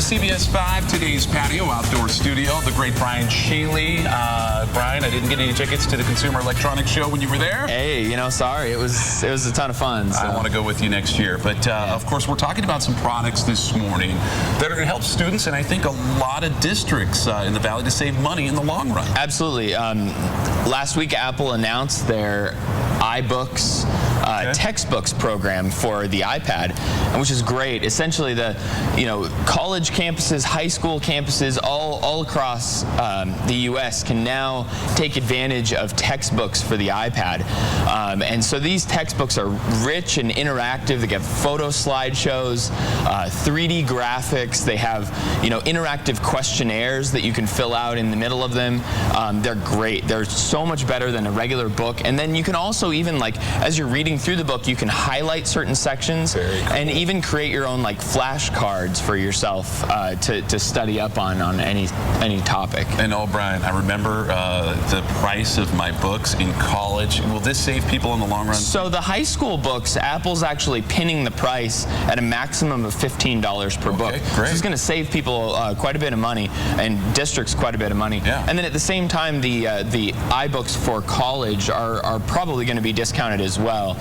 CBS 5 Today's Patio Outdoor Studio. The great Brian Shealy. Brian, I didn't get any tickets to the Consumer Electronics Show when you were there. Hey, sorry. It was a ton of fun. So. I want to go with you next year. But, of course, we're talking about some products this morning that are going to help students and I think a lot of districts in the Valley to save money in the long run. Absolutely. Last week, Apple announced their iBooks textbooks program for the iPad, which is great. Essentially, the college campuses, high school campuses, all across the U.S. can now take advantage of textbooks for the iPad. And so these textbooks are rich and interactive. They have photo slideshows, 3D graphics. They have interactive questionnaires that you can fill out in the middle of them. They're great. They're so much better than a regular book. And then you can also even, as you're reading through the book, you can highlight certain sections and even create your own flashcards for yourself to study up on any topic. And Brian, I remember the price of my books in college. Will this save people in the long run? So the high school books, Apple's actually pinning the price at a maximum of $15 per book. Great. So it's going to save people quite a bit of money and districts quite a bit of money. Yeah. And then at the same time, the iBooks for college are probably going to be discounted as well.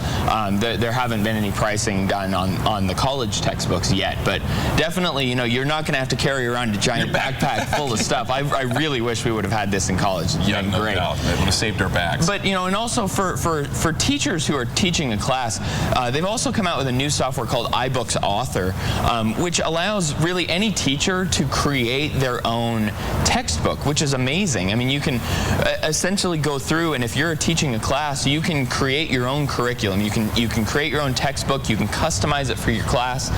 There haven't been any pricing done on the college textbooks yet, but definitely, you're not going to have to carry around a giant backpack full of stuff. I really wish we would have had this in college. It's been great. Doubt. It would have saved our backs. But and also for teachers who are teaching a class, they've also come out with a new software called iBooks Author, which allows really any teacher to create their own textbook, which is amazing. I mean, you can essentially go through, and if you're teaching a class, you can create your own curriculum. You can create your own textbook. You can customize it for your class.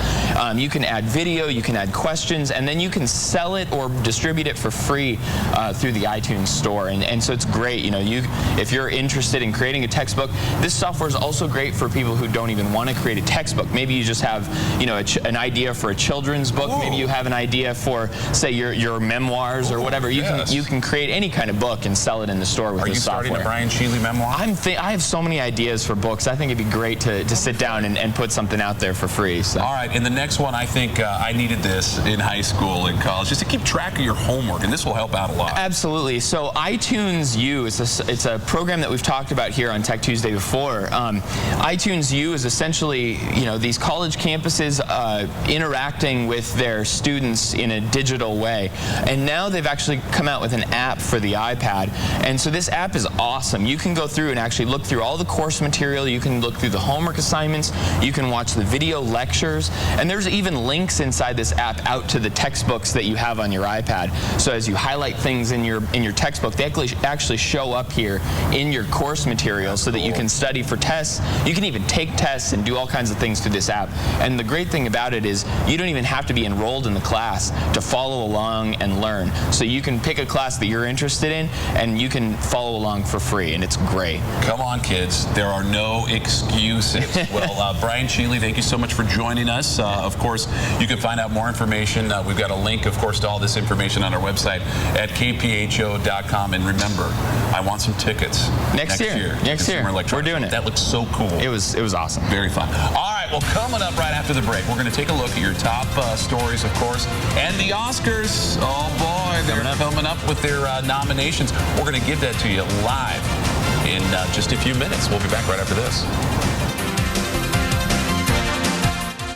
You can add video. You can add questions, and then you can sell it or distribute it for free through the iTunes store. And so it's great. If you're interested in creating a textbook, this software is also great for people who don't even want to create a textbook. Maybe you just have an idea for a children's book. Whoa. Maybe you have an idea for, say, your memoirs or whatever. You can create any kind of book and sell it in the store with this software. Are you starting a Brian Shealy memoir? I have so many ideas for books. I think it'd be great to sit down and put something out there for free. So. All right, and the next one, I think I needed this in high school and college, just to keep track of your homework, and this will help out a lot. Absolutely. So iTunes U, it's a program that we've talked about here on Tech Tuesday before. iTunes U is essentially, these college campuses interacting with their students in a digital way. And now they've actually come out with an app for the iPad. And so this app is awesome. You can go through and actually look through all the course material. You can look through the homework assignments. You can watch the video lectures. And there's even links inside this app out to the textbooks that you have on your iPad. So as you highlight things in your textbook, they actually show up here in your course material so that you can study for tests. You can even take tests and do all kinds of things through this app. And the great thing about it is you don't even have to be enrolled in the class to follow along and learn. So you can pick a class that you're interested in and you can follow along for free, and it's great. Come on, kids. There are no excuses. Well, Brian Shealy, thank you so much for joining us. Of course, you can find out more information. We've got a link, of course, to all this information on our website at kpho.com. And remember, I want some tickets next year. We're doing it. That looks so cool. It was awesome. Very fun. All right, well, coming up right after the break, we're going to take a look at your top stories, of course, and the Oscars. Oh, boy, they're coming up with their nominations. We're going to give that to you live in just a few minutes. We'll be back right after this.